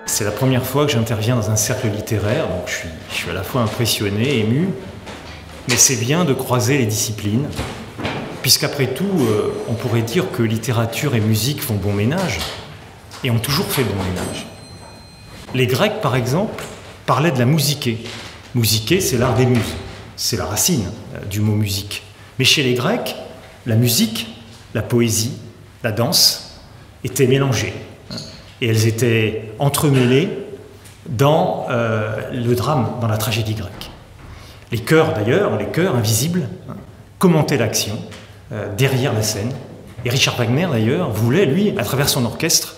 C'est la première fois que j'interviens dans un cercle littéraire, donc je suis à la fois impressionné, ému, mais c'est bien de croiser les disciplines, puisqu'après tout, on pourrait dire que littérature et musique font bon ménage, et ont toujours fait bon ménage. Les Grecs, par exemple, parlaient de la musiké. Musiké, c'est l'art des muses, c'est la racine du mot musique. Mais chez les Grecs, la musique, la poésie, la danse étaient mélangées. Et elles étaient entremêlées dans le drame, dans la tragédie grecque. Les chœurs, d'ailleurs, les chœurs invisibles, commentaient l'action derrière la scène. Et Richard Wagner, d'ailleurs, voulait, lui, à travers son orchestre,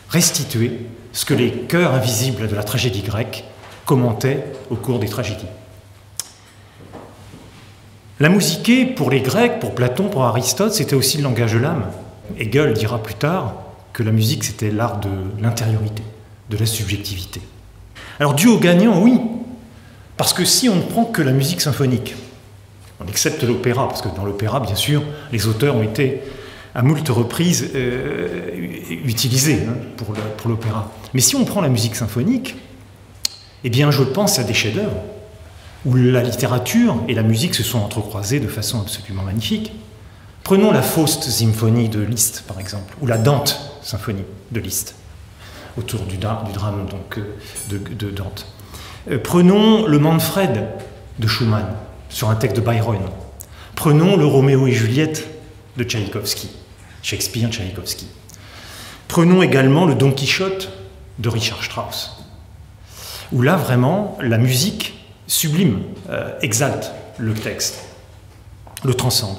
restituer ce que les chœurs invisibles de la tragédie grecque commentaient au cours des tragédies. La musiké, pour les Grecs, pour Platon, pour Aristote, c'était aussi le langage de l'âme. Hegel dira plus tard que la musique, c'était l'art de l'intériorité, de la subjectivité. Alors, duo gagnant, oui, parce que si on ne prend que la musique symphonique, on accepte l'opéra, parce que dans l'opéra, bien sûr, les auteurs ont été à moult reprises utilisés pour l'opéra. Mais si on prend la musique symphonique, eh bien, je pense à des chefs-d'œuvre où la littérature et la musique se sont entrecroisées de façon absolument magnifique. Prenons la Faust-Symphonie de Liszt, par exemple, ou la Dante-Symphonie de Liszt, autour du drame donc, de Dante. Prenons le Manfred de Schumann, sur un texte de Byron. Prenons le Roméo et Juliette de Tchaïkovski, Shakespeare-Tchaïkovski. Prenons également le Don Quichotte de Richard Strauss, où là, vraiment, la musique sublime, exalte le texte, le transcende.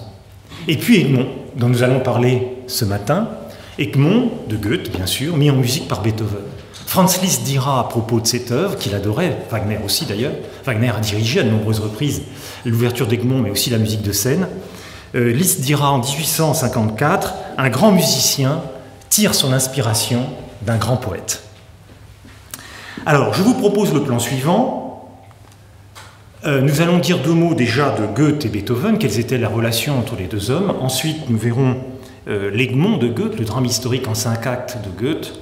Et puis Egmont, dont nous allons parler ce matin, Egmont, de Goethe, bien sûr, mis en musique par Beethoven. Franz Liszt dira à propos de cette œuvre, qu'il adorait, Wagner aussi d'ailleurs, Wagner a dirigé à de nombreuses reprises l'ouverture d'Egmont, mais aussi la musique de scène. Liszt dira en 1854, « Un grand musicien tire son inspiration d'un grand poète ». Alors, je vous propose le plan suivant. Nous allons dire deux mots déjà de Goethe et Beethoven, quelles étaient les relations entre les deux hommes. Ensuite, nous verrons l'Egmont de Goethe, le drame historique en 5 actes de Goethe.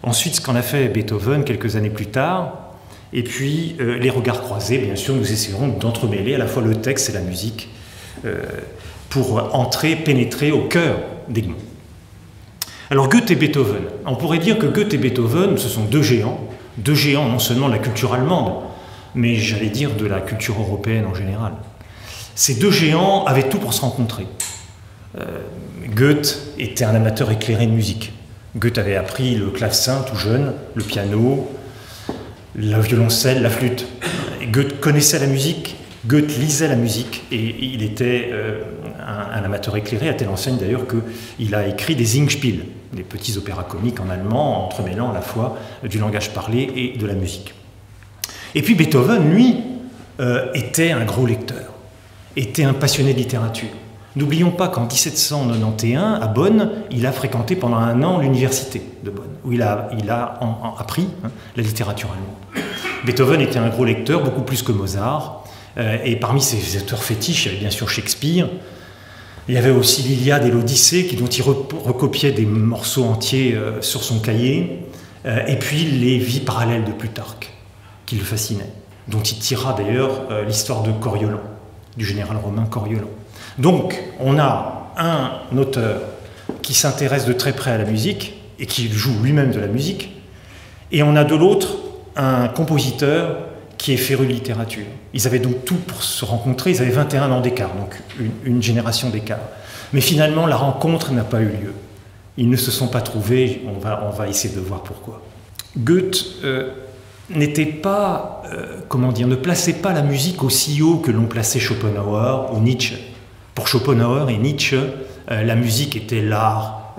Ensuite, ce qu'en a fait Beethoven quelques années plus tard. Et puis, les regards croisés, bien sûr, nous essaierons d'entremêler à la fois le texte et la musique pour entrer, pénétrer au cœur d'Egmont. Alors, Goethe et Beethoven. On pourrait dire que Goethe et Beethoven, ce sont deux géants non seulement de la culture allemande, mais j'allais dire de la culture européenne en général. Ces deux géants avaient tout pour se rencontrer. Goethe était un amateur éclairé de musique. Goethe avait appris le clavecin tout jeune, le piano, le violoncelle, la flûte. Goethe connaissait la musique, Goethe lisait la musique, et il était un amateur éclairé, à telle enseigne d'ailleurs qu'il a écrit des Singspiel, des petits opéras comiques en allemand, entremêlant à la fois du langage parlé et de la musique. Et puis Beethoven, lui, était un gros lecteur, était un passionné de littérature. N'oublions pas qu'en 1791, à Bonn, il a fréquenté pendant 1 an l'université de Bonn, où il a appris la littérature allemande. Beethoven était un gros lecteur, beaucoup plus que Mozart, et parmi ses auteurs fétiches, il y avait bien sûr Shakespeare, il y avait aussi l'Iliade et l'Odyssée, dont il recopiait des morceaux entiers sur son cahier, et puis les vies parallèles de Plutarque, qui le fascinait, dont il tira d'ailleurs l'histoire de Coriolan, du général romain Coriolan. Donc, on a un auteur qui s'intéresse de très près à la musique et qui joue lui-même de la musique, et on a de l'autre un compositeur qui est féru de littérature. Ils avaient donc tout pour se rencontrer, ils avaient 21 ans d'écart, donc une génération d'écart. Mais finalement, la rencontre n'a pas eu lieu. Ils ne se sont pas trouvés, on va essayer de voir pourquoi. Goethe n'était pas, ne plaçait pas la musique aussi haut que l'on plaçait Schopenhauer ou Nietzsche. Pour Schopenhauer et Nietzsche, la musique était l'art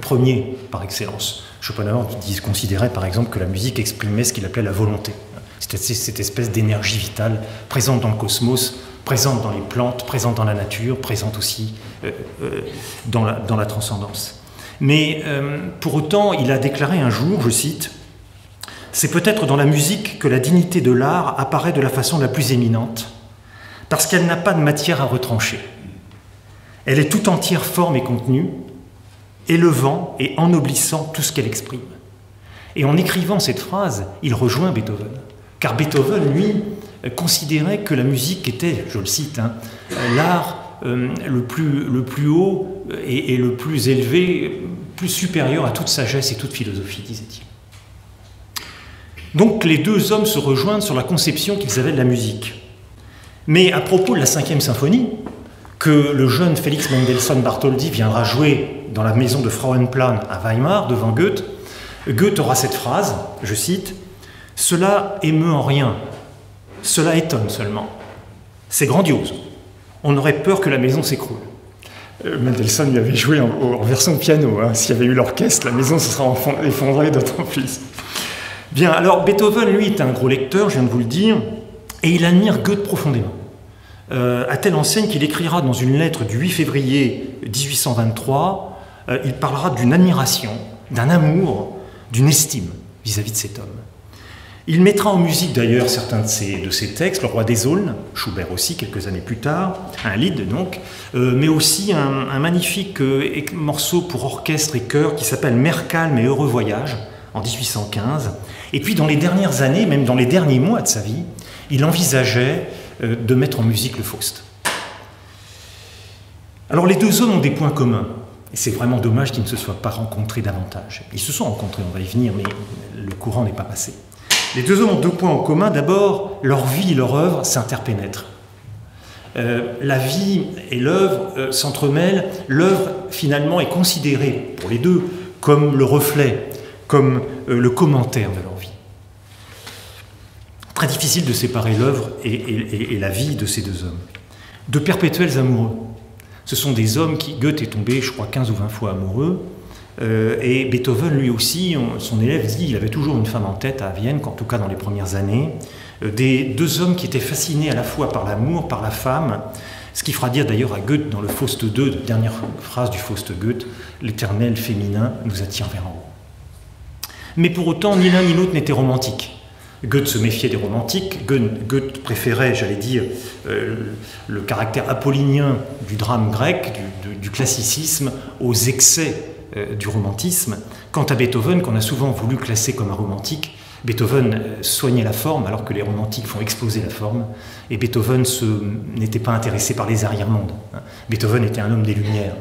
premier par excellence. Schopenhauer considérait par exemple que la musique exprimait ce qu'il appelait la volonté. C'était cette espèce d'énergie vitale présente dans le cosmos, présente dans les plantes, présente dans la nature, présente aussi dans la transcendance. Mais pour autant, il a déclaré un jour, je cite, « C'est peut-être dans la musique que la dignité de l'art apparaît de la façon la plus éminente, parce qu'elle n'a pas de matière à retrancher. Elle est tout entière forme et contenu, élevant et ennoblissant tout ce qu'elle exprime. Et en écrivant cette phrase, il rejoint Beethoven. Car Beethoven, lui, considérait que la musique était, je le cite, l'art le plus haut et le plus élevé, plus supérieur à toute sagesse et toute philosophie, disait-il. Donc les deux hommes se rejoignent sur la conception qu'ils avaient de la musique. Mais à propos de la 5e symphonie, que le jeune Félix Mendelssohn Bartholdy viendra jouer dans la maison de Frauenplan à Weimar, devant Goethe, Goethe aura cette phrase, je cite, « Cela émeut en rien, cela étonne seulement. C'est grandiose. On aurait peur que la maison s'écroule. » Mendelssohn lui avait joué en version piano. Hein. S'il y avait eu l'orchestre, la maison se serait effondrée d'autant plus. Bien, alors Beethoven, lui, est un gros lecteur, je viens de vous le dire, et il admire Goethe profondément. À telle enseigne qu'il écrira dans une lettre du 8 février 1823, il parlera d'une admiration, d'un amour, d'une estime vis-à-vis de cet homme. Il mettra en musique d'ailleurs certains de ses textes, Le Roi des Aulnes, Schubert aussi quelques années plus tard, un lied donc, mais aussi un magnifique morceau pour orchestre et chœur qui s'appelle Mer calme et heureux voyage, en 1815. Et puis dans les dernières années, même dans les derniers mois de sa vie, il envisageait de mettre en musique le Faust. Alors les deux hommes ont des points communs, et c'est vraiment dommage qu'ils ne se soient pas rencontrés davantage. Ils se sont rencontrés, on va y venir, mais le courant n'est pas passé. Les deux hommes ont deux points en commun. D'abord, leur vie et leur œuvre s'interpénètrent. La vie et l'œuvre s'entremêlent. L'œuvre, finalement, est considérée, pour les deux, comme le reflet, comme le commentaire de leur vie. Très difficile de séparer l'œuvre et la vie de ces deux hommes. De perpétuels amoureux. Ce sont des hommes qui, Goethe est tombé, je crois, 15 ou 20 fois amoureux, et Beethoven, lui aussi, son élève dit qu'il avait toujours une femme en tête à Vienne, en tout cas dans les premières années. Des deux hommes qui étaient fascinés à la fois par l'amour, par la femme, ce qui fera dire d'ailleurs à Goethe dans le Faust II, dernière phrase du Faust Goethe, « L'éternel féminin nous attire vers en haut ». Mais pour autant, ni l'un ni l'autre n'était romantique. Goethe se méfiait des romantiques, Goethe préférait, j'allais dire, le caractère apollinien du drame grec, du classicisme, aux excès du romantisme. Quant à Beethoven, qu'on a souvent voulu classer comme un romantique, Beethoven soignait la forme alors que les romantiques font exploser la forme, et Beethoven n'était pas intéressé par les arrière-mondes. Beethoven était un homme des Lumières.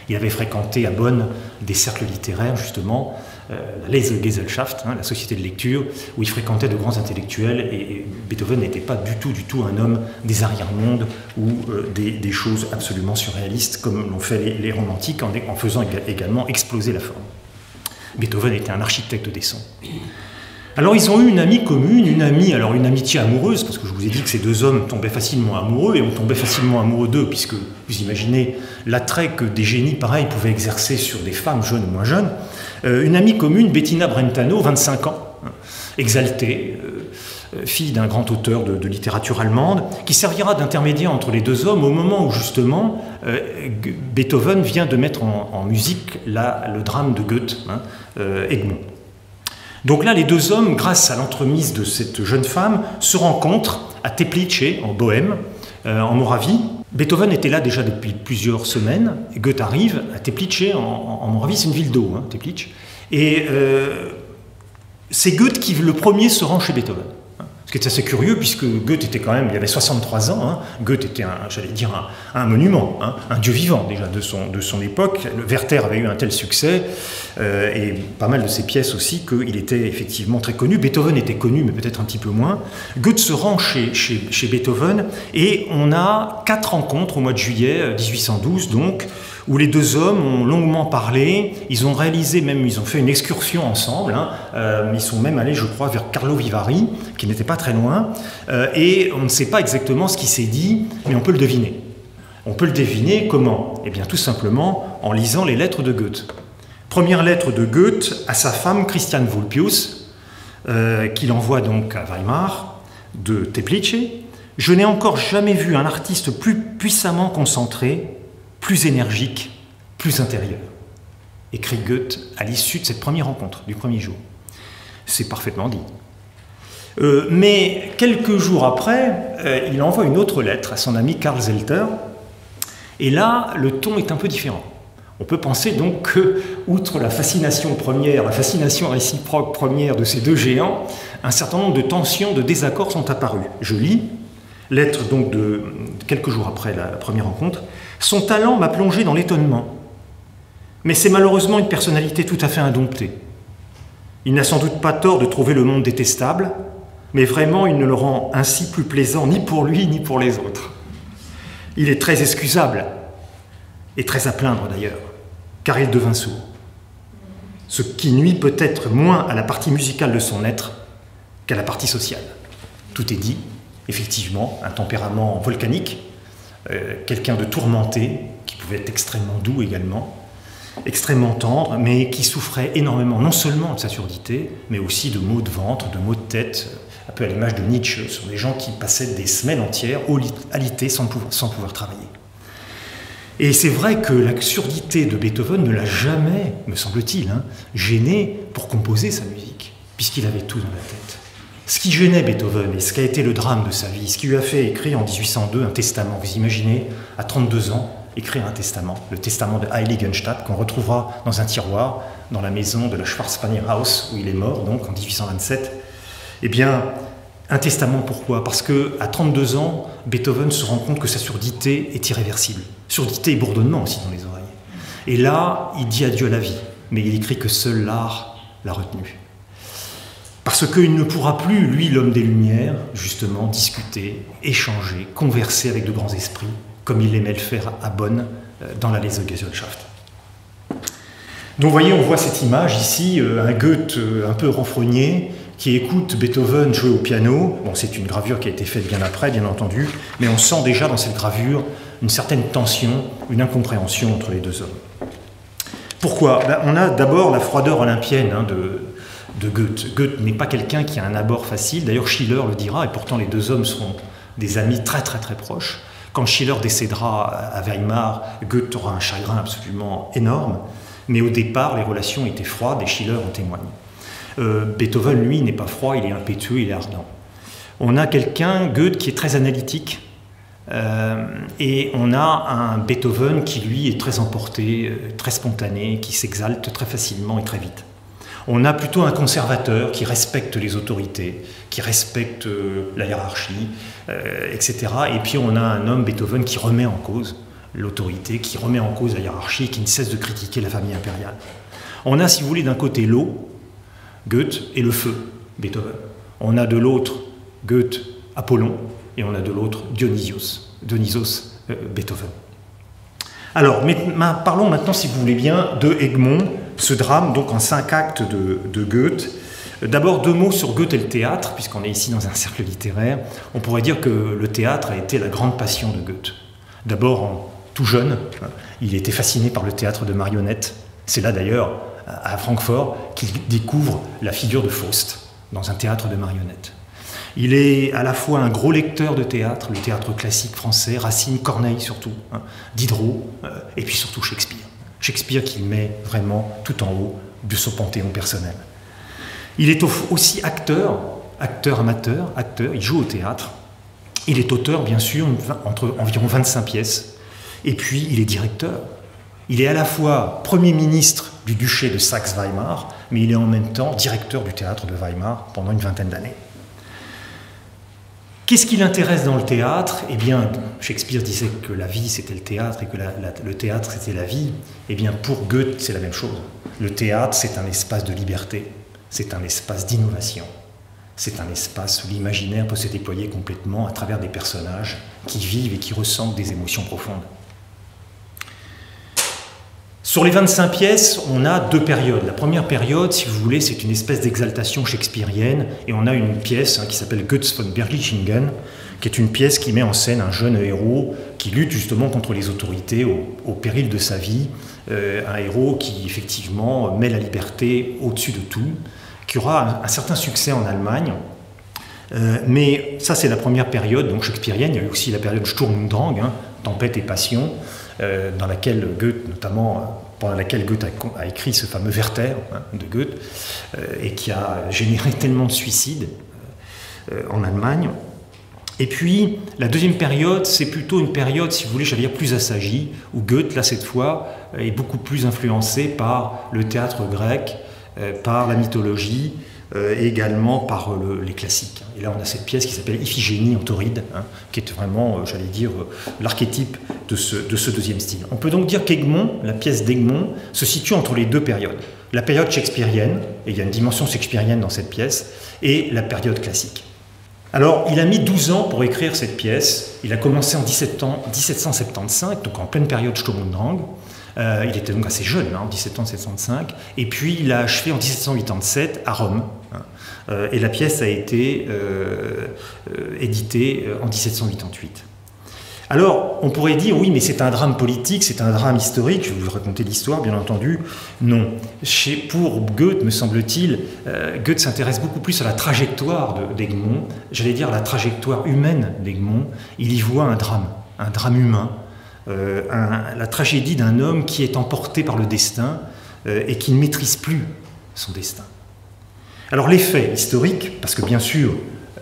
Il avait fréquenté à Bonn des cercles littéraires, justement, la Lesegesellschaft, la société de lecture, où il fréquentait de grands intellectuels, et Beethoven n'était pas du tout un homme des arrière-mondes ou des choses absolument surréalistes comme l'ont fait les romantiques en faisant également exploser la forme. Beethoven était un architecte des sons. Alors ils ont eu une amie commune, une amitié amoureuse, parce que je vous ai dit que ces deux hommes tombaient facilement amoureux, et on tombait facilement amoureux d'eux, puisque vous imaginez l'attrait que des génies pareils pouvaient exercer sur des femmes jeunes ou moins jeunes. Une amie commune, Bettina Brentano, 25 ans, exaltée, fille d'un grand auteur de littérature allemande, qui servira d'intermédiaire entre les deux hommes au moment où justement Beethoven vient de mettre en musique le drame de Goethe, Egmont. Donc là, les deux hommes, grâce à l'entremise de cette jeune femme, se rencontrent à Teplice, en Bohême, en Moravie. Beethoven était là déjà depuis plusieurs semaines. Goethe arrive à Teplice, en Moravie, c'est une ville d'eau, Teplice. Et c'est Goethe qui, le premier, se rend chez Beethoven. Ce qui est assez curieux, puisque Goethe était quand même, il avait 63 ans, Goethe était, j'allais dire, un monument, un dieu vivant déjà de son époque. Le Werther avait eu un tel succès, et pas mal de ses pièces aussi, qu'il était effectivement très connu. Beethoven était connu, mais peut-être un petit peu moins. Goethe se rend chez Beethoven, et on a 4 rencontres au mois de juillet 1812, donc, où les deux hommes ont longuement parlé. Ils ont fait une excursion ensemble, ils sont même allés, je crois, vers Carlo Vivari, qui n'était pas très loin, et on ne sait pas exactement ce qui s'est dit, mais on peut le deviner. On peut le deviner comment? Eh bien, tout simplement en lisant les lettres de Goethe. Première lettre de Goethe à sa femme Christiane Vulpius, qu'il envoie donc à Weimar, de Teplice. « Je n'ai encore jamais vu un artiste plus puissamment concentré, plus énergique, plus intérieur », écrit Goethe à l'issue de cette première rencontre, du premier jour. C'est parfaitement dit. Mais quelques jours après, il envoie une autre lettre à son ami Karl Zelter, et là, le ton est un peu différent. On peut penser donc que, outre la fascination première, la fascination réciproque première de ces deux géants, un certain nombre de tensions, de désaccords sont apparus. Je lis, lettre donc de quelques jours après la première rencontre, « Son talent m'a plongé dans l'étonnement, mais c'est malheureusement une personnalité tout à fait indomptée. Il n'a sans doute pas tort de trouver le monde détestable, mais vraiment il ne le rend ainsi plus plaisant ni pour lui ni pour les autres. Il est très excusable, et très à plaindre d'ailleurs, car il devint sourd. Ce qui nuit peut-être moins à la partie musicale de son être qu'à la partie sociale. » Tout est dit, effectivement, un tempérament volcanique, quelqu'un de tourmenté, qui pouvait être extrêmement doux également, extrêmement tendre, mais qui souffrait énormément, non seulement de sa surdité, mais aussi de maux de ventre, de maux de tête, un peu à l'image de Nietzsche, sur des gens qui passaient des semaines entières alités sans pouvoir travailler. Et c'est vrai que la surdité de Beethoven ne l'a jamais, me semble-t-il, gêné pour composer sa musique, puisqu'il avait tout dans la tête. Ce qui gênait Beethoven, et ce qui a été le drame de sa vie, ce qui lui a fait écrire en 1802 un testament, vous imaginez, à 32 ans, écrire un testament, le testament de Heiligenstadt, qu'on retrouvera dans un tiroir, dans la maison de la Schwarzpanierhaus, où il est mort, donc en 1827. Eh bien, un testament, pourquoi? Parce qu'à 32 ans, Beethoven se rend compte que sa surdité est irréversible. Surdité et bourdonnement aussi dans les oreilles. Et là, il dit adieu à la vie, mais il écrit que seul l'art l'a retenu. Parce qu'il ne pourra plus, lui, l'homme des Lumières, justement, discuter, échanger, converser avec de grands esprits, comme il aimait le faire à Bonn, dans la Lesegesellschaft. Donc, vous voyez, on voit cette image ici, un Goethe un peu renfrogné, qui écoute Beethoven jouer au piano. Bon, c'est une gravure qui a été faite bien après, bien entendu, mais on sent déjà dans cette gravure une certaine tension, une incompréhension entre les deux hommes. Pourquoi? On a d'abord la froideur olympienne de Goethe. Goethe n'est pas quelqu'un qui a un abord facile, d'ailleurs Schiller le dira, et pourtant les deux hommes seront des amis très très très proches. Quand Schiller décédera à Weimar, Goethe aura un chagrin absolument énorme, mais au départ les relations étaient froides et Schiller en témoigne. Beethoven, lui, n'est pas froid, il est impétueux, il est ardent. On a quelqu'un, Goethe, qui est très analytique, et on a un Beethoven qui, lui, est très emporté, très spontané, qui s'exalte très facilement et très vite. On a plutôt un conservateur qui respecte les autorités, qui respecte la hiérarchie, etc. Et puis on a un homme, Beethoven, qui remet en cause l'autorité, qui remet en cause la hiérarchie, qui ne cesse de critiquer la famille impériale. On a, si vous voulez, d'un côté l'eau, Goethe, et le feu, Beethoven. On a de l'autre Goethe, Apollon, et on a de l'autre Dionysos, Beethoven. Alors, parlons maintenant, si vous voulez bien, de Egmont, ce drame, donc en 5 actes de Goethe. D'abord, 2 mots sur Goethe et le théâtre, puisqu'on est ici dans un cercle littéraire. On pourrait dire que le théâtre a été la grande passion de Goethe. D'abord, tout jeune, il était fasciné par le théâtre de marionnettes. C'est là d'ailleurs, à Francfort, qu'il découvre la figure de Faust, dans un théâtre de marionnettes. Il est à la fois un gros lecteur de théâtre, le théâtre classique français, Racine, Corneille surtout, Diderot, et puis surtout Shakespeare. Shakespeare qu'il met vraiment tout en haut de son panthéon personnel. Il est aussi acteur amateur, il joue au théâtre. Il est auteur, bien sûr, entre environ 25 pièces. Et puis, il est directeur. Il est à la fois Premier ministre du duché de Saxe-Weimar, mais il est en même temps directeur du théâtre de Weimar pendant une vingtaine d'années. Qu'est-ce qui l'intéresse dans le théâtre? Eh bien, Shakespeare disait que la vie c'était le théâtre et que le théâtre c'était la vie. Eh bien, pour Goethe, c'est la même chose. Le théâtre, c'est un espace de liberté, c'est un espace d'innovation, c'est un espace où l'imaginaire peut se déployer complètement à travers des personnages qui vivent et qui ressentent des émotions profondes. Sur les 25 pièces, on a 2 périodes. La première période, si vous voulez, c'est une espèce d'exaltation shakespearienne, et on a une pièce qui s'appelle Götz von Berlichingen, qui est une pièce qui met en scène un jeune héros qui lutte justement contre les autorités au péril de sa vie, un héros qui effectivement met la liberté au-dessus de tout, qui aura un certain succès en Allemagne. Mais ça, c'est la première période donc shakespearienne. Il y a eu aussi la période Sturm und Drang, Tempête et Passion, dans laquelle Goethe, notamment, pendant laquelle Goethe a écrit ce fameux Werther de Goethe, et qui a généré tellement de suicides. en Allemagne. Et puis, la deuxième période, c'est plutôt une période, si vous voulez, j'allais dire plus assagie, où Goethe, là, cette fois, est beaucoup plus influencé par le théâtre grec, par la mythologie, et également par les classiques. Et là, on a cette pièce qui s'appelle Iphigénie en Tauride, hein, qui est vraiment, j'allais dire, l'archétype de ce deuxième style. On peut donc dire qu'Egmont, la pièce d'Egmont, se situe entre les deux périodes. La période shakespearienne, et il y a une dimension shakespearienne dans cette pièce, et la période classique. Alors, il a mis 12 ans pour écrire cette pièce. Il a commencé en 1775, donc en pleine période Sturm und Drang. Il était donc assez jeune, hein, en 1775. Et puis, il a achevé en 1787 à Rome. Hein, et la pièce a été éditée en 1788. Alors, on pourrait dire, oui, mais c'est un drame politique, c'est un drame historique, je vais vous raconter l'histoire, bien entendu. Non. Pour Goethe, me semble-t-il, Goethe s'intéresse beaucoup plus à la trajectoire d'Egmont, j'allais dire la trajectoire humaine d'Egmont. Il y voit un drame humain, la tragédie d'un homme qui est emporté par le destin et qui ne maîtrise plus son destin. Alors, les faits historiques, parce que bien sûr,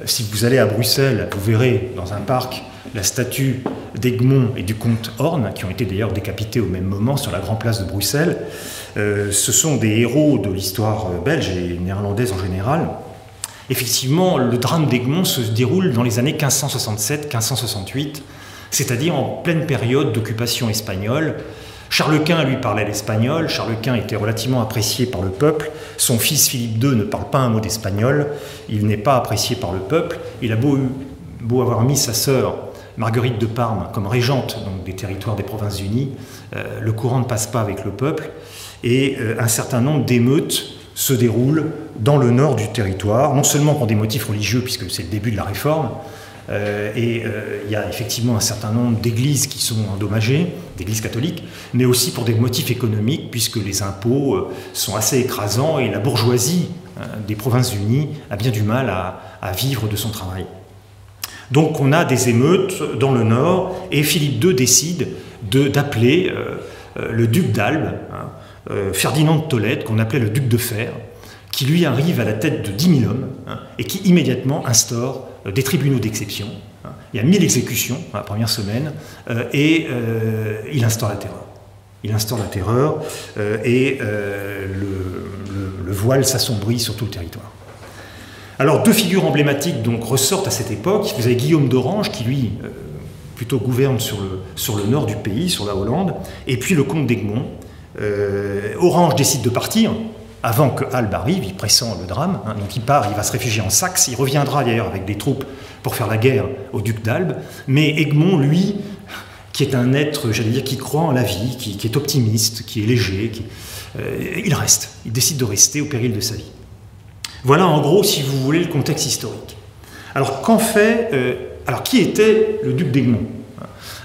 si vous allez à Bruxelles, vous verrez dans un parc la statue d'Egmont et du comte Horn, qui ont été d'ailleurs décapités au même moment sur la grande place de Bruxelles. Ce sont des héros de l'histoire belge et néerlandaise en général. Effectivement, le drame d'Egmont se déroule dans les années 1567-1568, c'est-à-dire en pleine période d'occupation espagnole. Charles Quint, lui, parlait l'espagnol. Charles Quint était relativement apprécié par le peuple. Son fils Philippe II ne parle pas un mot d'espagnol. Il n'est pas apprécié par le peuple. Il a beau avoir mis sa sœur Marguerite de Parme comme régente donc, des territoires des Provinces-Unies, le courant ne passe pas avec le peuple et un certain nombre d'émeutes se déroulent dans le nord du territoire, non seulement pour des motifs religieux puisque c'est le début de la Réforme, il y a effectivement un certain nombre d'églises qui sont endommagées, d'églises catholiques, mais aussi pour des motifs économiques puisque les impôts sont assez écrasants et la bourgeoisie des Provinces-Unies a bien du mal à vivre de son travail. Donc on a des émeutes dans le nord et Philippe II décide d'appeler le duc d'Albe, hein, Ferdinand de Tolède, qu'on appelait le duc de Fer, qui lui arrive à la tête de 10 000 hommes hein, et qui immédiatement instaure des tribunaux d'exception. Hein. Il y a 1000 exécutions dans la première semaine et il instaure la terreur. Il instaure la terreur et le voile s'assombrit sur tout le territoire. Alors, deux figures emblématiques donc, ressortent à cette époque. Vous avez Guillaume d'Orange, qui lui, plutôt gouverne sur le nord du pays, sur la Hollande, et puis le comte d'Egmont. Orange décide de partir, avant que Albe arrive, il pressent le drame, hein, donc il part, il va se réfugier en Saxe, il reviendra d'ailleurs avec des troupes pour faire la guerre au duc d'Albe, mais Egmont, lui, qui est un être, j'allais dire, qui croit en la vie, qui est optimiste, qui est léger, il reste, il décide de rester au péril de sa vie. Voilà en gros, si vous voulez, le contexte historique. Alors, alors qui était le duc d'Egmont,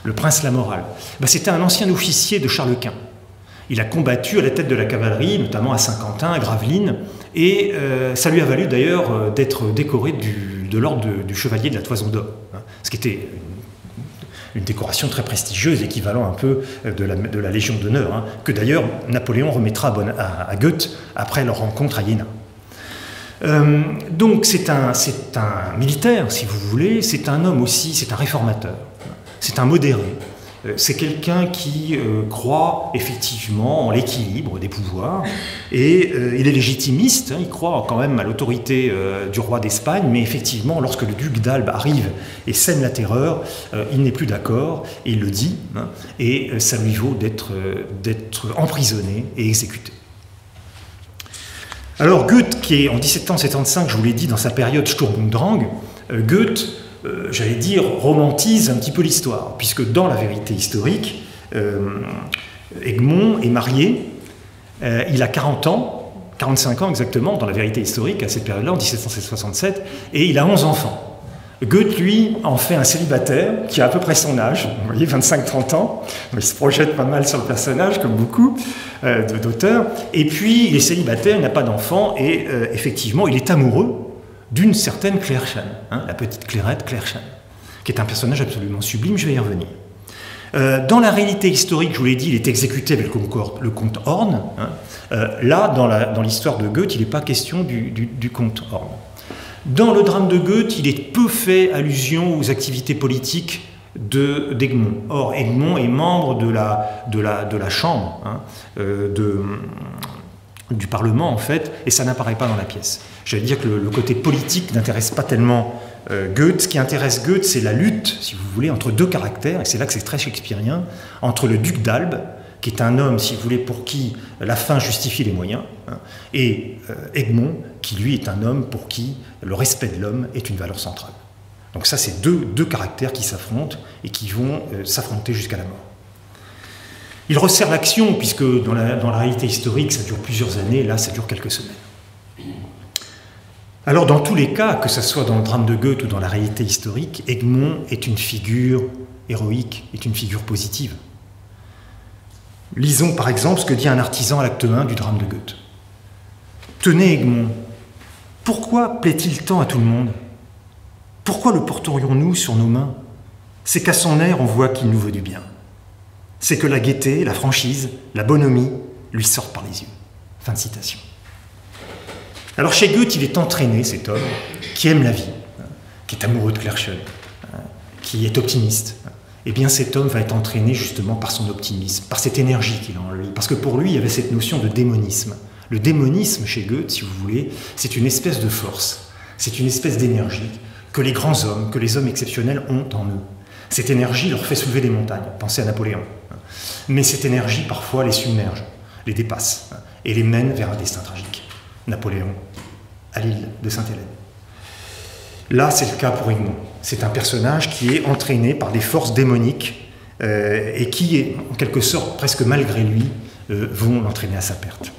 le prince Lamoral? C'était un ancien officier de Charles Quint. Il a combattu à la tête de la cavalerie, notamment à Saint-Quentin, à Gravelines, et ça lui a valu d'ailleurs d'être décoré de l'ordre du chevalier de la Toison d'Or, ce qui était une décoration très prestigieuse, équivalent un peu de la Légion d'honneur, hein, que d'ailleurs Napoléon remettra à Goethe après leur rencontre à Iéna. Donc c'est un militaire, si vous voulez, c'est un homme aussi, c'est un réformateur, c'est un modéré, c'est quelqu'un qui croit effectivement en l'équilibre des pouvoirs, et il est légitimiste, hein, il croit quand même à l'autorité du roi d'Espagne, mais effectivement, lorsque le duc d'Albe arrive et sème la terreur, il n'est plus d'accord, et il le dit, hein, et ça lui vaut d'être emprisonné et exécuté. Alors Goethe, qui est en 1775, je vous l'ai dit, dans sa période Sturm und Drang, Goethe, j'allais dire, romantise un petit peu l'histoire, puisque dans la vérité historique, Egmont est marié, il a 40 ans, 45 ans exactement, dans la vérité historique, à cette période-là, en 1767, et il a 11 enfants. Goethe, lui, en fait un célibataire qui a à peu près son âge, vous voyez, 25-30 ans. Il se projette pas mal sur le personnage, comme beaucoup d'auteurs. Et puis, il est célibataire, il n'a pas d'enfant, et effectivement, il est amoureux d'une certaine Claire Chane, hein, la petite Clairette Claire Chane, qui est un personnage absolument sublime, je vais y revenir. Dans la réalité historique, je vous l'ai dit, il est exécuté avec le comte Horn. Hein. Là, dans l'histoire de Goethe, il n'est pas question du comte Horn. Dans le drame de Goethe, il est peu fait allusion aux activités politiques d'Egmont. Or, Egmont est membre de la Chambre, hein, du Parlement, en fait, et ça n'apparaît pas dans la pièce. J'allais dire que le côté politique n'intéresse pas tellement Goethe. Ce qui intéresse Goethe, c'est la lutte, si vous voulez, entre deux caractères, et c'est là que c'est très shakespearien, entre le duc d'Albe, qui est un homme, si vous voulez, pour qui la fin justifie les moyens, hein, et Egmont, qui lui est un homme pour qui le respect de l'homme est une valeur centrale. Donc ça, c'est deux caractères qui s'affrontent et qui vont s'affronter jusqu'à la mort. Il resserre l'action, puisque dans la réalité historique, ça dure plusieurs années, là, ça dure quelques semaines. Alors, dans tous les cas, que ce soit dans le drame de Goethe ou dans la réalité historique, Egmont est une figure héroïque, est une figure positive. Lisons par exemple ce que dit un artisan à l'acte 1 du drame de Goethe. « Tenez, Egmont, pourquoi plaît-il tant à tout le monde? Pourquoi le porterions-nous sur nos mains? C'est qu'à son air, on voit qu'il nous veut du bien. C'est que la gaieté, la franchise, la bonhomie lui sortent par les yeux. » Fin de citation. Alors chez Goethe, il est entraîné, cet homme, qui aime la vie, qui est amoureux de Claire Schoen, qui est optimiste. Eh bien cet homme va être entraîné justement par son optimisme, par cette énergie qu'il a en lui. Parce que pour lui, il y avait cette notion de démonisme. Le démonisme chez Goethe, si vous voulez, c'est une espèce de force, c'est une espèce d'énergie que les grands hommes, que les hommes exceptionnels ont en eux. Cette énergie leur fait soulever des montagnes, pensez à Napoléon. Mais cette énergie, parfois, les submerge, les dépasse, et les mène vers un destin tragique. Napoléon, à l'île de Sainte-Hélène. Là, c'est le cas pour Egmont. C'est un personnage qui est entraîné par des forces démoniques et qui, en quelque sorte, presque malgré lui, vont l'entraîner à sa perte.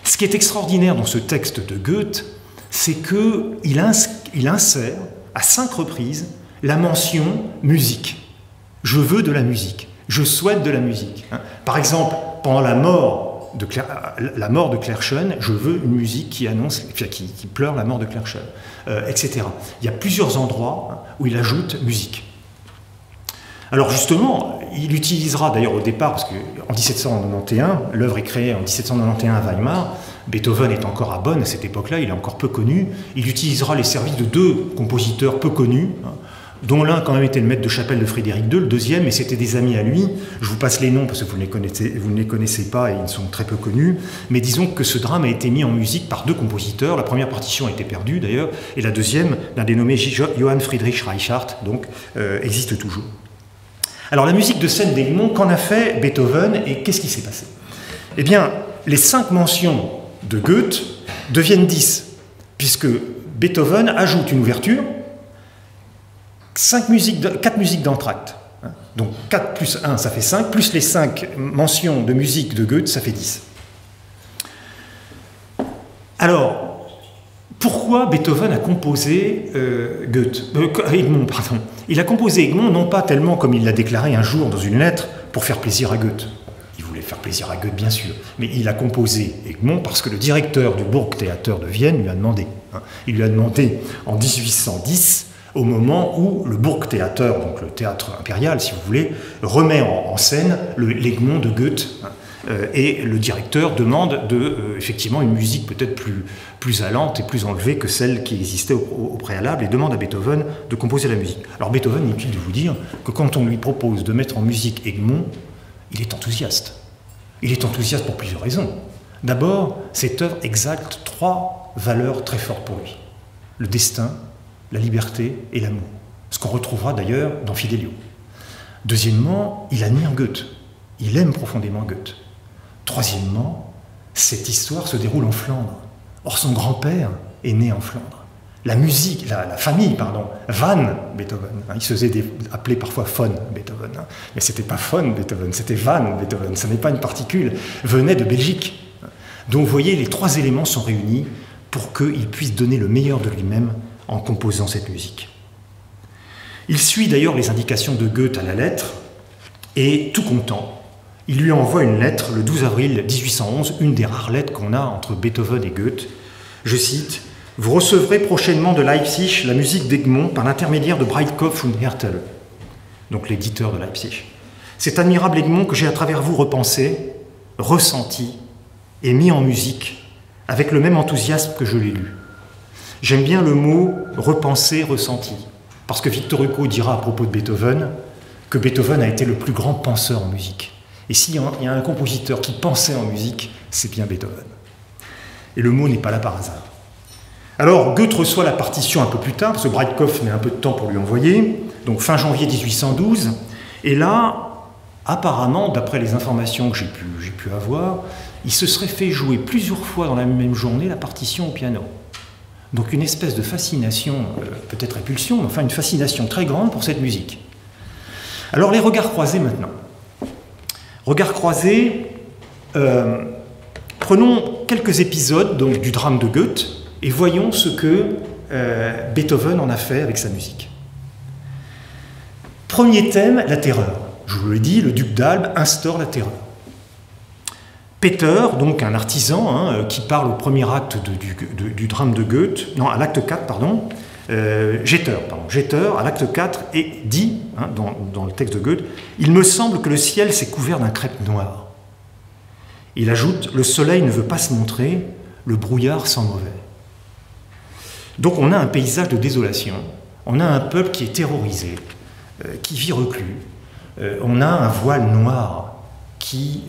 Ce qui est extraordinaire dans ce texte de Goethe, c'est qu'il insère à 5 reprises la mention musique. Je veux de la musique. Je souhaite de la musique. Par exemple, pendant la mort de Claire Schoen, je veux une musique qui annonce, qui pleure la mort de Claire Schoen, etc. Il y a plusieurs endroits où il ajoute musique. Alors justement, il utilisera d'ailleurs au départ, parce qu'en 1791, l'œuvre est créée en 1791 à Weimar, Beethoven est encore à Bonn à cette époque-là, il est encore peu connu, il utilisera les services de 2 compositeurs peu connus, dont l'un quand même était le maître de chapelle de Frédéric II, le deuxième, et c'était des amis à lui. Je vous passe les noms parce que vous ne les connaissez pas et ils sont très peu connus, mais disons que ce drame a été mis en musique par 2 compositeurs. La première partition a été perdue d'ailleurs, et la deuxième, d'un dénommé Johann Friedrich Reichardt, donc existe toujours. Alors la musique de scène d'Egmont, qu'en a fait Beethoven et qu'est-ce qui s'est passé? Eh bien, les 5 mentions de Goethe deviennent 10, puisque Beethoven ajoute une ouverture, 4 musiques d'entracte. Donc 4 plus 1, ça fait 5, plus les 5 mentions de musique de Goethe, ça fait 10. Alors, pourquoi Beethoven a composé Egmont, pardon. Il a composé Egmont non pas tellement comme il l'a déclaré un jour dans une lettre pour faire plaisir à Goethe. Il voulait faire plaisir à Goethe, bien sûr. Mais il a composé Egmont parce que le directeur du Burgtheater de Vienne lui a demandé. Il lui a demandé en 1810, au moment où le Burgtheater, donc le théâtre impérial, si vous voulez, remet en scène l'Egmont de Goethe. Et le directeur demande effectivement une musique peut-être plus allante et plus enlevée que celle qui existait au préalable et demande à Beethoven de composer la musique. Alors Beethoven, inutile de vous dire que quand on lui propose de mettre en musique Egmont, il est enthousiaste. Il est enthousiaste pour plusieurs raisons. D'abord, cette œuvre exalte 3 valeurs très fortes pour lui. Le destin, la liberté et l'amour. Ce qu'on retrouvera d'ailleurs dans Fidelio. Deuxièmement, il admire Goethe. Il aime profondément Goethe. Troisièmement, cette histoire se déroule en Flandre. Or, son grand-père est né en Flandre. La musique, la famille, pardon, Van Beethoven, il se faisait appeler parfois von Beethoven, mais c'était pas von Beethoven, c'était Van Beethoven, ce n'est pas une particule, venait de Belgique. Donc, vous voyez, les 3 éléments sont réunis pour qu'il puisse donner le meilleur de lui-même en composant cette musique. Il suit d'ailleurs les indications de Goethe à la lettre, et tout content, il lui envoie une lettre le 12 avril 1811, une des rares lettres qu'on a entre Beethoven et Goethe. Je cite, « Vous recevrez prochainement de Leipzig la musique d'Egmont par l'intermédiaire de Breitkopf und Härtel. » Donc l'éditeur de Leipzig. « Cet admirable Egmont que j'ai à travers vous repensé, ressenti et mis en musique avec le même enthousiasme que je l'ai lu. J'aime bien le mot « repenser, ressenti », parce que Victor Hugo dira à propos de Beethoven que Beethoven a été le plus grand penseur en musique. Et s'il y a un compositeur qui pensait en musique, c'est bien Beethoven. Et le mot n'est pas là par hasard. Alors, Goethe reçoit la partition un peu plus tard, parce que Breitkopf met un peu de temps pour lui envoyer, donc fin janvier 1812, et là, apparemment, d'après les informations que j'ai pu avoir, il se serait fait jouer plusieurs fois dans la même journée la partition au piano. Donc une espèce de fascination, peut-être répulsion, mais enfin une fascination très grande pour cette musique. Alors les regards croisés maintenant. Regards croisés, prenons quelques épisodes donc, du drame de Goethe et voyons ce que Beethoven en a fait avec sa musique. Premier thème, la terreur. Je vous l'ai dit, le duc d'Albe instaure la terreur. Peter, donc un artisan qui parle au premier acte du drame de Goethe, non, à l'acte 4, pardon, Jeter, à l'acte 4, et dit, dans le texte de Goethe, « Il me semble que le ciel s'est couvert d'un crêpe noir. » Il ajoute, « Le soleil ne veut pas se montrer, le brouillard sent mauvais. » Donc on a un paysage de désolation, on a un peuple qui est terrorisé, qui vit reclus, on a un voile noir qui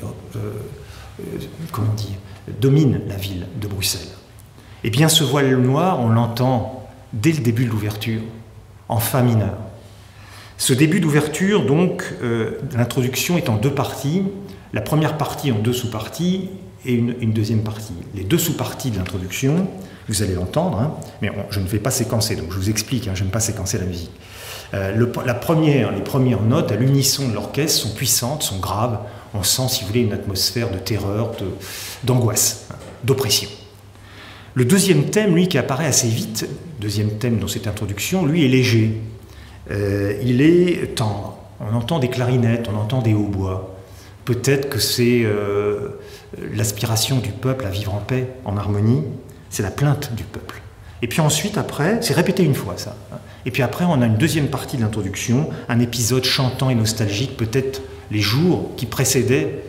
domine la ville de Bruxelles. Eh bien ce voile noir, on l'entend dès le début de l'ouverture, en fa mineur. Ce début d'ouverture, donc, l'introduction est en deux parties, la première partie en deux sous-parties et une deuxième partie. Les deux sous-parties de l'introduction, vous allez l'entendre, mais je ne vais pas séquencer, donc je vous explique, je n'aime pas séquencer la musique. Les premières notes à l'unisson de l'orchestre sont puissantes, sont graves. On sent, si vous voulez, une atmosphère de terreur, d'angoisse, d'oppression. Le deuxième thème, lui, qui apparaît assez vite, deuxième thème dans cette introduction, lui est léger. Il est tendre. On entend des clarinettes, on entend des hautbois. Peut-être que c'est l'aspiration du peuple à vivre en paix, en harmonie. C'est la plainte du peuple. Et puis ensuite, après, c'est répété une fois, ça. Et puis après, on a une deuxième partie de l'introduction, un épisode chantant et nostalgique, peut-être les jours qui précédaient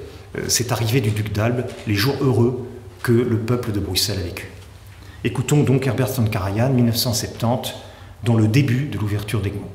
cette arrivée du duc d'Albe, les jours heureux que le peuple de Bruxelles a vécu. Écoutons donc Herbert von Karajan, 1970, dans le début de l'ouverture d'Egmont.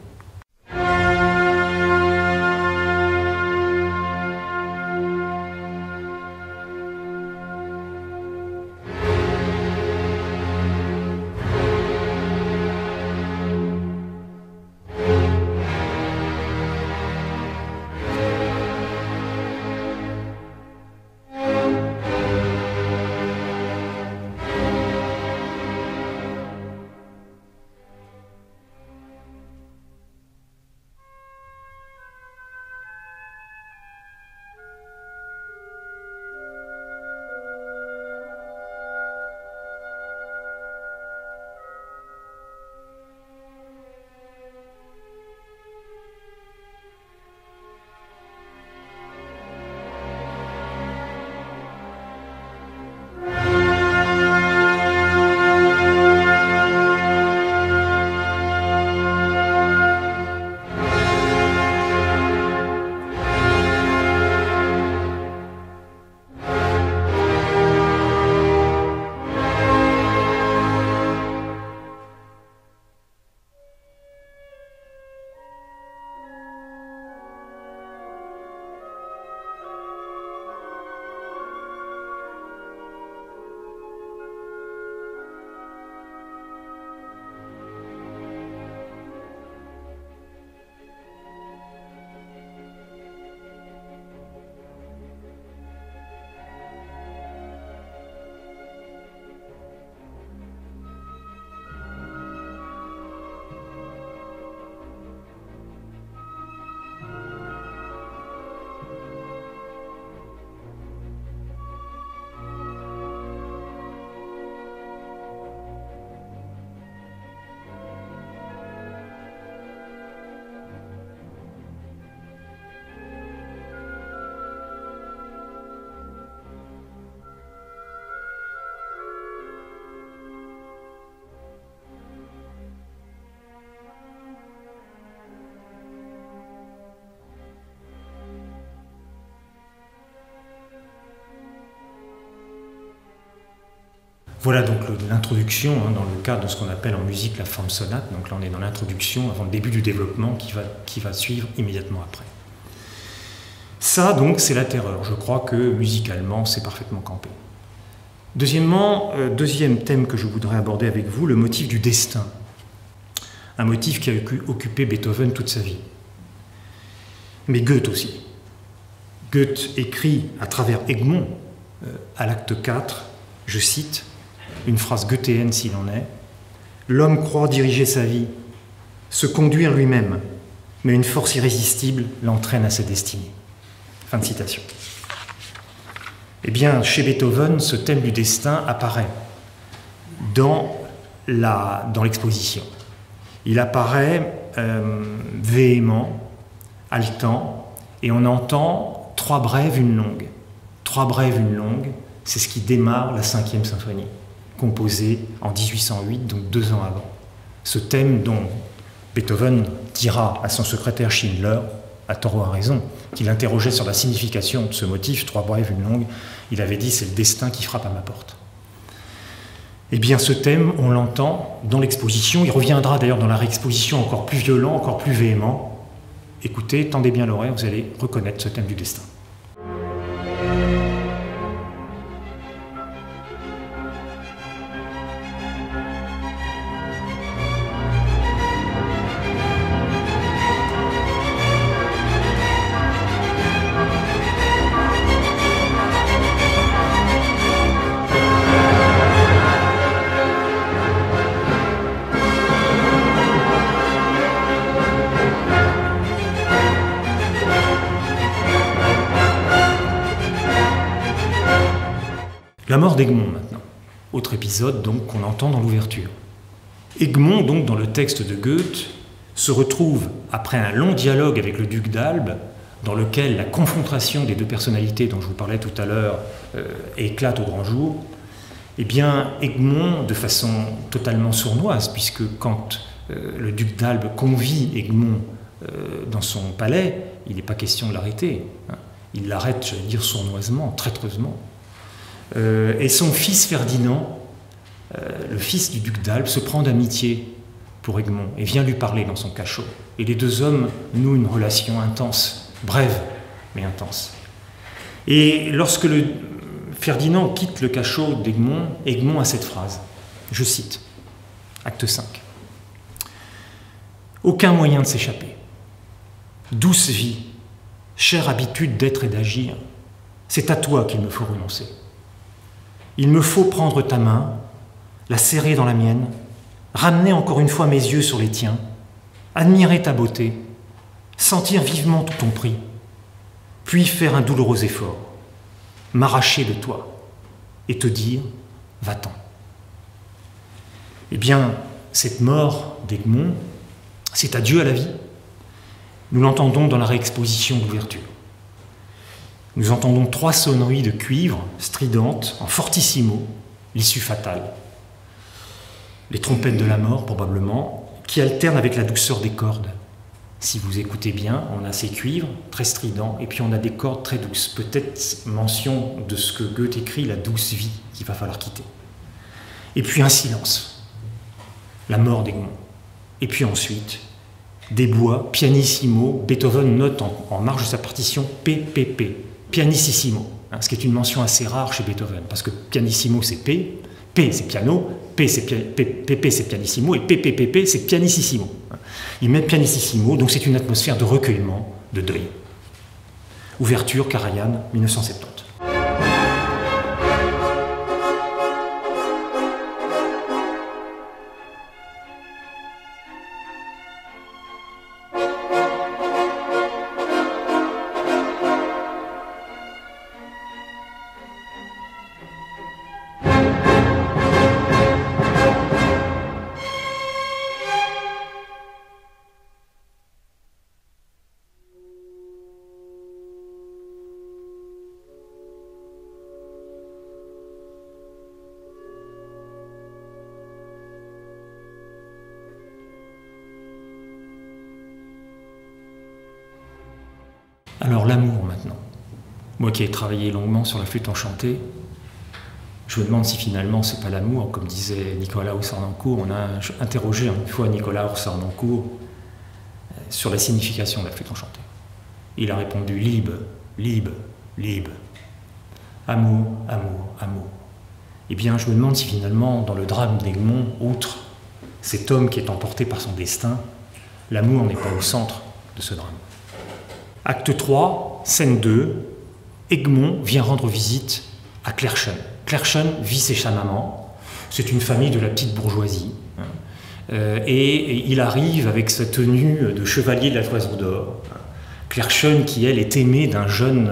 Voilà donc l'introduction, dans le cadre de ce qu'on appelle en musique la forme sonate. Donc là on est dans l'introduction avant le début du développement qui va suivre immédiatement après. Ça donc c'est la terreur. Je crois que musicalement c'est parfaitement campé. Deuxièmement, deuxième thème que je voudrais aborder avec vous, le motif du destin. Un motif qui a occupé Beethoven toute sa vie. Mais Goethe aussi. Goethe écrit à travers Egmont, à l'acte 4, je cite, une phrase goethéenne s'il en est, « L'homme croit diriger sa vie, se conduire lui-même, mais une force irrésistible l'entraîne à sa destinée. » Fin de citation. Eh bien, chez Beethoven, ce thème du destin apparaît dans l'exposition. Il apparaît véhément, haletant, et on entend trois brèves, une longue. Trois brèves, une longue, c'est ce qui démarre la 5e symphonie, composée en 1808, donc 2 ans avant. Ce thème dont Beethoven dira à son secrétaire Schindler, à tort ou à raison, qu'il interrogeait sur la signification de ce motif, trois brèves, une longue, il avait dit « c'est le destin qui frappe à ma porte ». Eh bien ce thème, on l'entend dans l'exposition, il reviendra d'ailleurs dans la réexposition encore plus violent, encore plus véhément. Écoutez, tendez bien l'oreille, vous allez reconnaître ce thème du destin. La mort d'Egmont maintenant, autre épisode donc qu'on entend dans l'ouverture. Egmont donc dans le texte de Goethe se retrouve après un long dialogue avec le duc d'Albe dans lequel la confrontation des deux personnalités dont je vous parlais tout à l'heure éclate au grand jour. Eh bien Egmont de façon totalement sournoise puisque quand le duc d'Albe convie Egmont dans son palais, il n'est pas question de l'arrêter. Il l'arrête, j'allais dire sournoisement, traîtreusement. Et son fils Ferdinand, le fils du duc d'Albe, se prend d'amitié pour Egmont et vient lui parler dans son cachot. Et les deux hommes nouent une relation intense, brève, mais intense. Et lorsque Ferdinand quitte le cachot d'Egmont, Egmont a cette phrase, je cite, acte 5. « Aucun moyen de s'échapper. Douce vie, chère habitude d'être et d'agir, c'est à toi qu'il me faut renoncer. Il me faut prendre ta main, la serrer dans la mienne, ramener encore une fois mes yeux sur les tiens, admirer ta beauté, sentir vivement tout ton prix, puis faire un douloureux effort, m'arracher de toi et te dire « va-t'en ». Eh bien, cette mort d'Egmont, c'est adieu à la vie. Nous l'entendons dans la réexposition d'ouverture. Nous entendons 3 sonneries de cuivre stridentes en fortissimo, l'issue fatale. Les trompettes de la mort, probablement, qui alternent avec la douceur des cordes. Si vous écoutez bien, on a ces cuivres très stridents et puis on a des cordes très douces. Peut-être mention de ce que Goethe écrit, la douce vie qu'il va falloir quitter. Et puis un silence, la mort d'Egmont. Et puis ensuite, des bois, pianissimo, Beethoven note en marge de sa partition PPP. Pianissimo, ce qui est une mention assez rare chez Beethoven, parce que pianissimo c'est P c'est piano, PP c'est pianissimo, et PPPP c'est pianissimo. Il met pianissimo, donc c'est une atmosphère de recueillement, de deuil. Ouverture, Karajan, 1970. Alors l'amour maintenant. Moi qui ai travaillé longuement sur la flûte enchantée, Je me demande si finalement c'est pas l'amour, comme disait Nicolas Hossarnancourt. On a interrogé une fois Nicolas Hossarnancourt sur la signification de la flûte enchantée. Il a répondu Liebe, Liebe, Liebe. Amour, amour, amour. Eh bien, je me demande si finalement, dans le drame d'Egmont, outre cet homme qui est emporté par son destin, l'amour n'est pas au centre de ce drame. Acte 3, scène 2, Egmont vient rendre visite à Clerchen. Clerchen vit chez sa maman. C'est une famille de la petite bourgeoisie. Et il arrive avec sa tenue de chevalier de la Toison d'Or. Clerchen, qui elle est aimée d'un jeune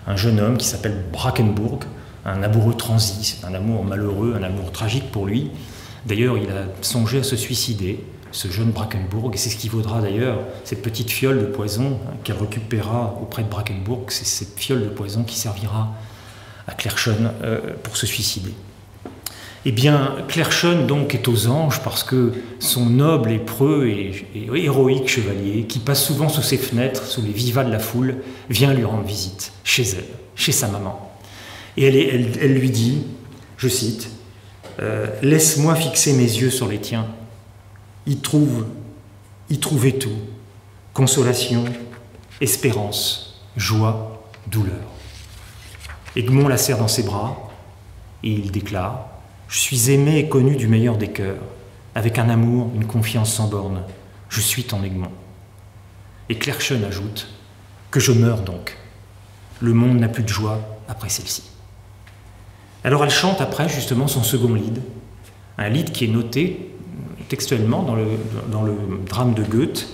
homme qui s'appelle Brackenbourg, un amoureux transi. C'est un amour malheureux, un amour tragique pour lui. D'ailleurs, il a songé à se suicider, ce jeune Brackenbourg, et c'est ce qui vaudra d'ailleurs cette petite fiole de poison qu'elle récupérera auprès de Brackenbourg. C'est cette fiole de poison qui servira à Clerchen pour se suicider. Eh bien, Clerchen donc est aux anges parce que son noble, épreux et héroïque chevalier, qui passe souvent sous ses fenêtres, sous les vivas de la foule, vient lui rendre visite, chez elle, chez sa maman. Et elle lui dit, je cite, « Laisse-moi fixer mes yeux sur les tiens. Y trouver tout, consolation, espérance, joie, douleur. » Egmont la serre dans ses bras et il déclare « Je suis aimé et connu du meilleur des cœurs, avec un amour, une confiance sans borne. Je suis ton Egmont. » Et Clerchen ajoute « Que je meurs donc. Le monde n'a plus de joie après celle-ci. » Alors elle chante après justement son second lied, un lied qui est noté textuellement dans le drame de Goethe,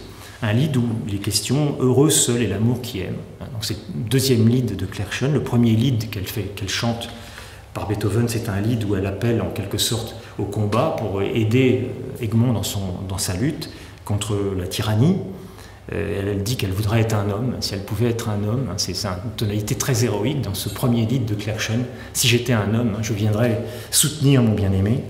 un lied où il est question « Heureux seul est l'amour qui aime ». Donc c'est le deuxième lied de Clerchen. Le premier lied qu'elle chante par Beethoven, c'est un lied où elle appelle en quelque sorte au combat pour aider Egmont dans sa lutte contre la tyrannie. Elle dit qu'elle voudrait être un homme, si elle pouvait être un homme. C'est une tonalité très héroïque dans ce premier lied de Clerchen. Si j'étais un homme, je viendrais soutenir mon bien-aimé.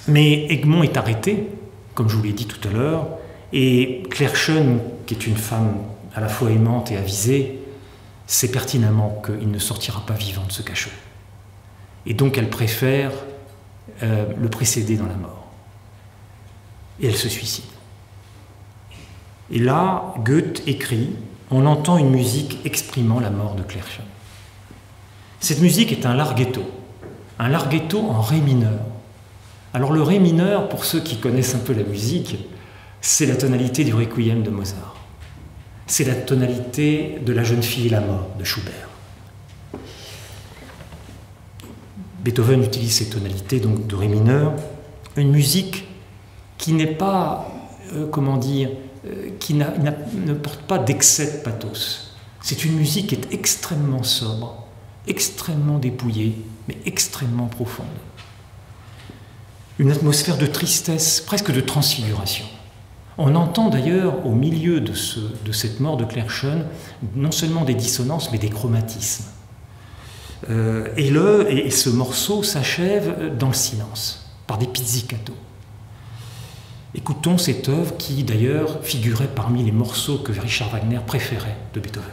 Mais Egmont est arrêté, comme je vous l'ai dit tout à l'heure, et Clerchen, qui est une femme à la fois aimante et avisée, sait pertinemment qu'il ne sortira pas vivant de ce cachot. Et donc elle préfère le précéder dans la mort. Et elle se suicide. Et là, Goethe écrit, on entend une musique exprimant la mort de Clerchen. Cette musique est un larghetto en ré mineur. Alors le ré mineur, pour ceux qui connaissent un peu la musique, c'est la tonalité du Requiem de Mozart. C'est la tonalité de La jeune fille et la mort de Schubert. Beethoven utilise ces tonalités donc de ré mineur, une musique qui n'est pas, qui ne porte pas d'excès de pathos. C'est une musique qui est extrêmement sobre, extrêmement dépouillée, mais extrêmement profonde. Une atmosphère de tristesse, presque de transfiguration. On entend d'ailleurs au milieu de cette mort de Claire Schoen non seulement des dissonances mais des chromatismes. Et ce morceau s'achève dans le silence, par des pizzicato. Écoutons cette œuvre qui d'ailleurs figurait parmi les morceaux que Richard Wagner préférait de Beethoven.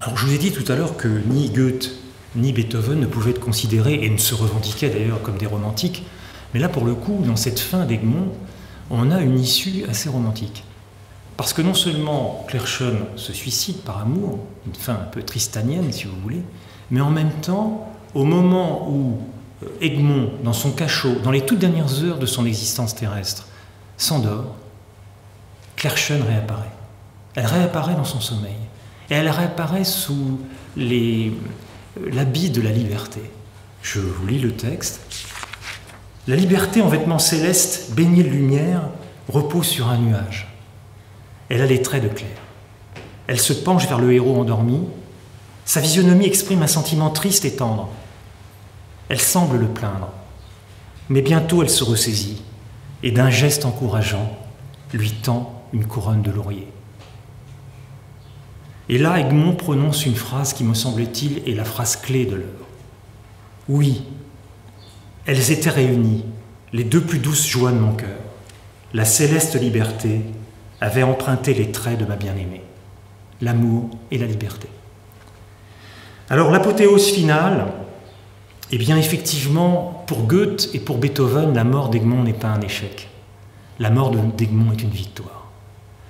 Alors je vous ai dit tout à l'heure que ni Goethe ni Beethoven ne pouvaient être considérés, et ne se revendiquaient d'ailleurs comme des romantiques, mais là pour le coup, dans cette fin d'Egmont, on a une issue assez romantique. Parce que non seulement Claire Schoen se suicide par amour, une fin un peu tristanienne si vous voulez, mais en même temps, au moment où Egmont, dans son cachot, dans les toutes dernières heures de son existence terrestre, s'endort, Claire Schoen réapparaît. Elle réapparaît dans son sommeil. Et elle réapparaît sous l'habit de la liberté. Je vous lis le texte. La liberté en vêtements célestes, baignée de lumière, repose sur un nuage. Elle a les traits de Claire. Elle se penche vers le héros endormi. Sa physionomie exprime un sentiment triste et tendre. Elle semble le plaindre. Mais bientôt elle se ressaisit et d'un geste encourageant, lui tend une couronne de laurier. Et là, Egmont prononce une phrase qui, me semble-t-il, est la phrase clé de l'œuvre. Oui, elles étaient réunies, les deux plus douces joies de mon cœur. La céleste liberté avait emprunté les traits de ma bien-aimée, l'amour et la liberté. Alors l'apothéose finale, eh bien effectivement, pour Goethe et pour Beethoven, la mort d'Egmont n'est pas un échec. La mort d'Egmont est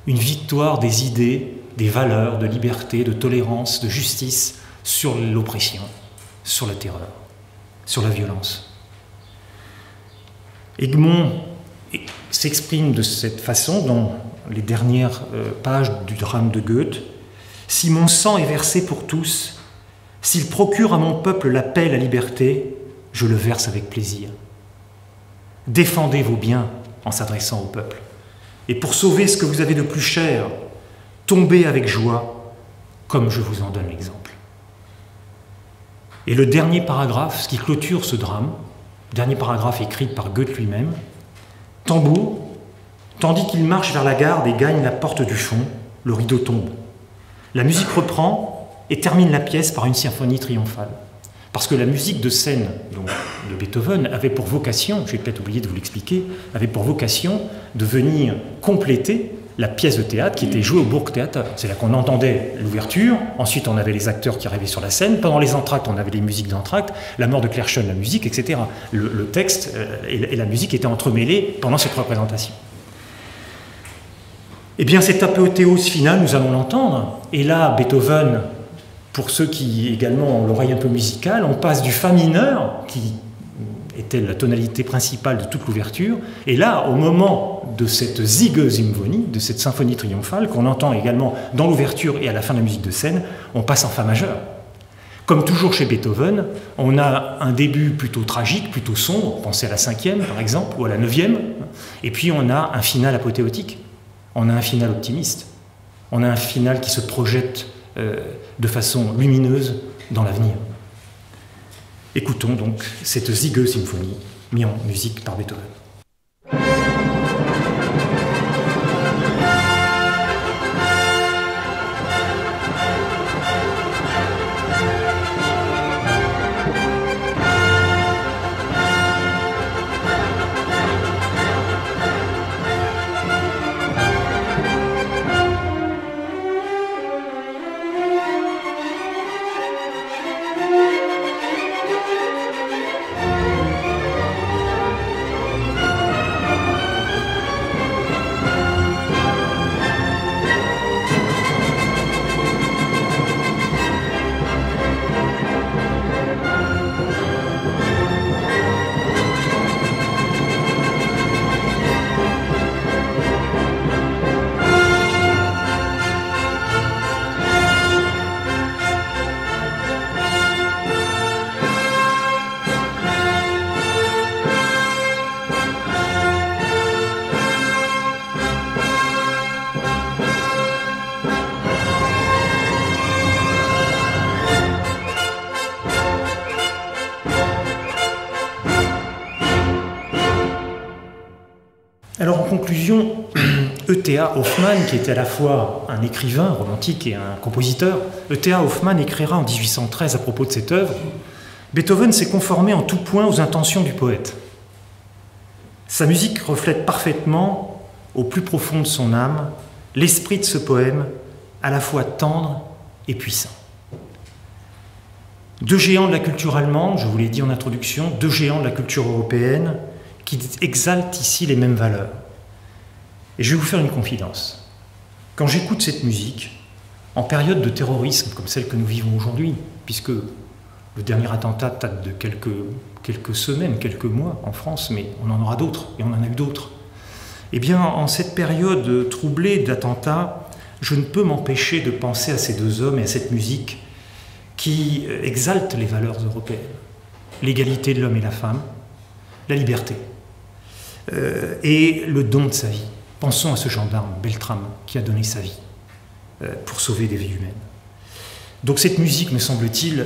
une victoire des idées, des valeurs, de liberté, de tolérance, de justice, sur l'oppression, sur la terreur, sur la violence. Egmont s'exprime de cette façon dans les dernières pages du drame de Goethe. « Si mon sang est versé pour tous, s'il procure à mon peuple la paix et la liberté, je le verse avec plaisir. Défendez vos biens en s'adressant au peuple. Et pour sauver ce que vous avez de plus cher, tombez avec joie, comme je vous en donne l'exemple. » Et le dernier paragraphe, ce qui clôture ce drame, dernier paragraphe écrit par Goethe lui-même, « Tambour, tandis qu'il marche vers la garde et gagne la porte du fond, le rideau tombe. La musique reprend et termine la pièce par une symphonie triomphale. » Parce que la musique de scène donc, de Beethoven avait pour vocation, j'ai peut-être oublié de vous l'expliquer, avait pour vocation de venir compléter la pièce de théâtre qui était jouée au Burgtheater. C'est là qu'on entendait l'ouverture, ensuite on avait les acteurs qui arrivaient sur la scène, pendant les entr'actes on avait les musiques d'entr'acte, la mort de Claire Schoen, la musique, etc. Le texte et la musique étaient entremêlés pendant cette représentation. Eh bien cette apothéose finale, nous allons l'entendre, et là Beethoven, pour ceux qui également ont l'oreille un peu musicale, on passe du fa mineur, qui était la tonalité principale de toute l'ouverture, et là, au moment de cette Siegessymphonie, de cette symphonie triomphale, qu'on entend également dans l'ouverture et à la fin de la musique de scène, on passe en fa majeur. Comme toujours chez Beethoven, on a un début plutôt tragique, plutôt sombre, pensez à la 5e par exemple, ou à la 9e, et puis on a un final apothéotique, on a un final optimiste, on a un final qui se projette de façon lumineuse dans l'avenir. Écoutons donc cette Siegessymphonie mise en musique par Beethoven. Alors en conclusion, E.T.A. Hoffmann, qui était à la fois un écrivain romantique et un compositeur, E.T.A. Hoffmann écrira en 1813 à propos de cette œuvre « Beethoven s'est conformé en tout point aux intentions du poète. Sa musique reflète parfaitement, au plus profond de son âme, l'esprit de ce poème, à la fois tendre et puissant. » Deux géants de la culture allemande, je vous l'ai dit en introduction, deux géants de la culture européenne, qui exalte ici les mêmes valeurs. Et je vais vous faire une confidence. Quand j'écoute cette musique, en période de terrorisme comme celle que nous vivons aujourd'hui, puisque le dernier attentat date de quelques semaines, quelques mois en France, mais on en aura d'autres, et on en a eu d'autres. Eh bien, en cette période troublée d'attentats, je ne peux m'empêcher de penser à ces deux hommes et à cette musique qui exalte les valeurs européennes. L'égalité de l'homme et la femme, la liberté, et le don de sa vie. Pensons à ce gendarme, Beltrame, qui a donné sa vie pour sauver des vies humaines. Donc cette musique, me semble-t-il,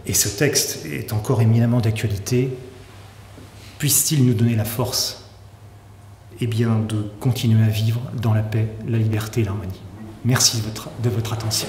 et ce texte est encore éminemment d'actualité, puisse-t-il nous donner la force eh bien, de continuer à vivre dans la paix, la liberté et l'harmonie. Merci de votre attention.